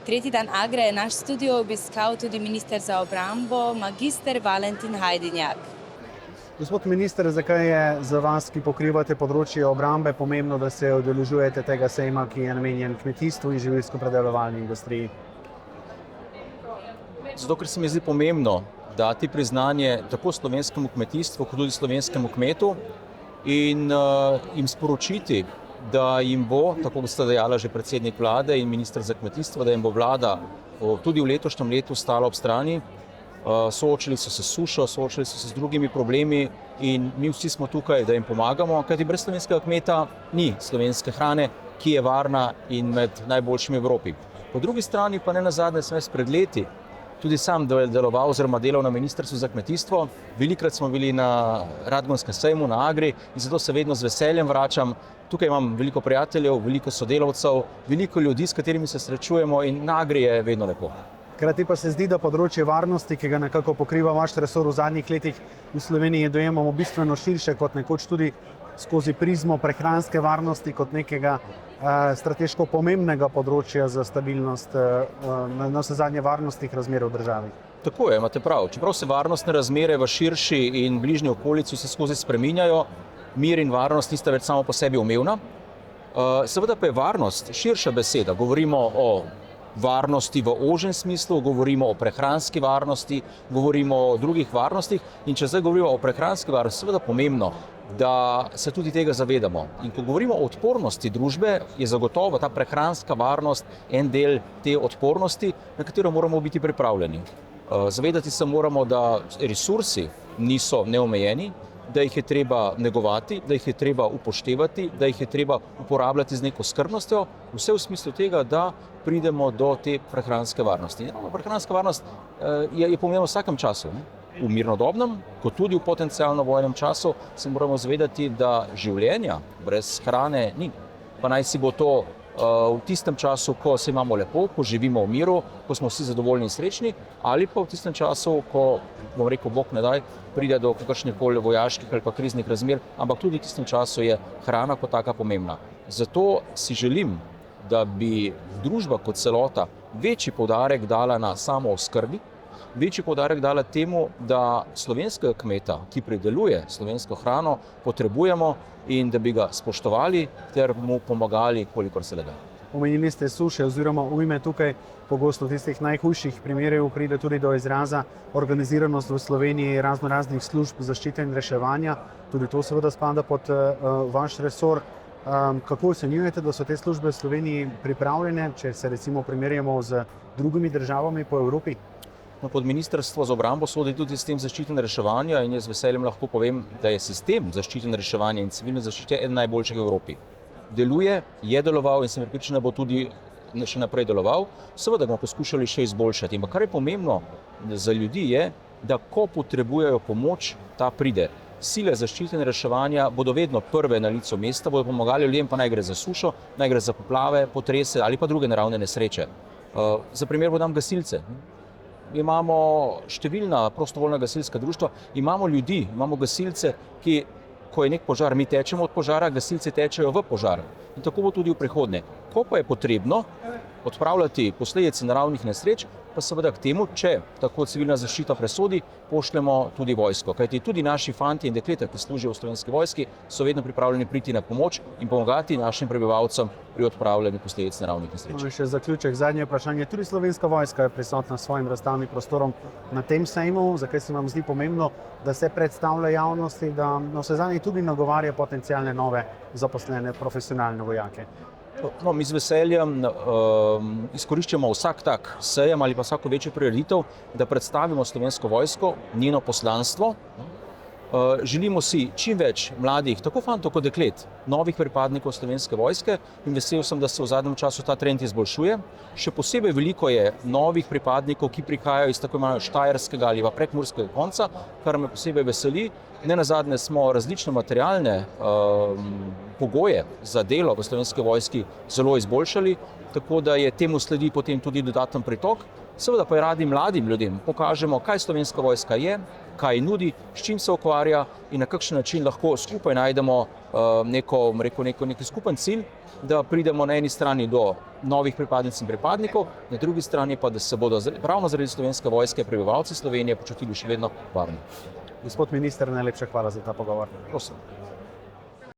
tretji dan Agre je naš studio obiskal tudi minister za obrambo, magister Valentin Hajdinjak. Gospod minister, zakaj je za vas, ki pokrivate področje obrambe, pomembno, da se udeležujete tega sejma, ki je namenjen kmetijstvu in živilsko-predelovalni industriji? Zato, ker se mi zdi pomembno dati priznanje tako slovenskemu kmetijstvu, kot tudi slovenskemu kmetu in jim sporočiti, da jim bo, tako kot sta dejala že predsednik vlade in minister za kmetijstvo, da jim bo vlada tudi v letošnjem letu stala ob strani. Soočili so se s sušo, soočili so se z drugimi problemi in mi vsi smo tukaj, da jim pomagamo, kajti brez slovenskega kmeta ni slovenske hrane, ki je varna in med najboljšimi v Evropi. Po drugi strani pa nenazadnje sem jaz pred leti tudi sam deloval oziroma delal na Ministrstvu za kmetijstvo. Velikokrat smo bili na Radgonskem sejmu, na Agri in zato se vedno z veseljem vračam. Tukaj imam veliko prijateljev, veliko sodelavcev, veliko ljudi, s katerimi se srečujemo in na Agri je vedno lepo. Hkrati pa se zdi, da področje varnosti, ki ga nekako pokriva vaš resor v zadnjih letih v Sloveniji, dojemamo bistveno širše kot nekoč tudi skozi prizmo prehranske varnosti kot nekega strateško pomembnega področja za stabilnost navsezadnje varnostnih razmer v državi. Tako je, imate prav. Čeprav se varnostne razmere v širši in bližnji okolici se skozi spreminjajo, mir in varnost nista več samo po sebi umevna. Seveda pa je varnost širša beseda. Govorimo o varnosti v ožjem smislu, govorimo o prehranski varnosti, govorimo o drugih varnostih in če zdaj govorimo o prehranski varnosti, seveda pomembno, da se tudi tega zavedamo. In ko govorimo o odpornosti družbe, je zagotovo ta prehranska varnost en del te odpornosti, na katero moramo biti pripravljeni. Zavedati se moramo, da resursi niso neomejeni, da jih je treba negovati, da jih je treba upoštevati, da jih je treba uporabljati z neko skrbnostjo, vse v smislu tega, da pridemo do te prehranske varnosti. Prehranska varnost je pomembna v vsakem času. V mirnodobnem, kot tudi v potencialno vojnem času, se moramo zavedati, da življenja brez hrane ni. Pa naj si bo to v tistem času, ko se imamo lepo, ko živimo v miru, ko smo vsi zadovoljni in srečni, ali pa v tistem času, ko, bom rekel, Bog ne daj, pride do kakršnihkoli vojaških ali pa kriznih razmer, ampak tudi v tistem času je hrana kot taka pomembna. Zato si želim, da bi družba kot celota večji poudarek dala na samooskrbi, večji poudarek dala temu, da slovenskega kmeta, ki prideluje slovensko hrano, potrebujemo in da bi ga spoštovali ter mu pomagali, kolikor se le da. Omenili ste suše oziroma ujme tukaj, pogosto tistih najhujših primerov pride tudi do izraza organiziranost v Sloveniji raznih služb zaščite in reševanja. Tudi to seveda spada pod vaš resor. Kako ocenjujete, da so te službe v Sloveniji pripravljene, če se recimo primerjamo z drugimi državami po Evropi? Pod Ministrstvo za obrambo sodi tudi sistem zaščite in reševanja in jaz z veseljem lahko povem, da je sistem zaščite in reševanja in civilne zaščite eden najboljših v Evropi. Deluje, je deloval in sem prepričan, da bo tudi še naprej deloval. Seveda bomo poskušali še izboljšati. Ampak kar je pomembno za ljudi je, da ko potrebujejo pomoč, ta pride. Sile zaščite in reševanja bodo vedno prve na licu mesta, bodo pomagali ljudem, pa naj gre za sušo, naj gre za poplave, potrese ali pa druge naravne nesreče. Za primer podam gasilce. Imamo številna prostovoljna gasilska društva, imamo ljudi, imamo gasilce, ki, ko je nek požar, mi tečemo od požara, gasilci tečejo v požar. In tako bo tudi v prihodnje. Ko pa je potrebno odpravljati posledice naravnih nesreč, pa seveda k temu, če tako civilna zaščita presodi, pošljemo tudi vojsko. Kajti tudi naši fanti in dekleta, ki služijo v Slovenski vojski, so vedno pripravljeni priti na pomoč in pomagati našim prebivalcem pri odpravljanju posledic naravnih nesreč. Še zaključek, zadnje vprašanje. Tudi Slovenska vojska je prisotna s svojim razstavnim prostorom na tem sejmu. Zakaj se vam zdi pomembno, da se predstavlja javnosti, da navsezadnje tudi nagovarja potencialne nove zaposlene profesionalne vojake? No, mi z veseljem izkoriščamo vsak tak sejem ali pa vsako večjo prireditev, da predstavimo Slovensko vojsko, njeno poslanstvo. Želimo si čim več mladih, tako fantov kot deklet, novih pripadnikov Slovenske vojske in vesel sem, da se v zadnjem času ta trend izboljšuje. Še posebej veliko je novih pripadnikov, ki prihajajo iz tako imenovanega štajerskega ali pa prekmurskega konca, kar me posebej veseli. Nenazadnje smo različne materialne pogoje za delo v Slovenski vojski zelo izboljšali, tako da je temu sledi potem tudi dodaten pritok. Seveda pa radi mladim ljudem pokažemo, kaj Slovenska vojska je, kaj nudi, s čim se ukvarja in na kakšen način lahko skupaj najdemo neki skupen cilj, da pridemo na eni strani do novih pripadnic in pripadnikov, na drugi strani pa, da se bodo ravno zaradi Slovenske vojske prebivalci Slovenije počutili še vedno varni. Gospod minister, najlepša hvala za ta pogovor. Prosim.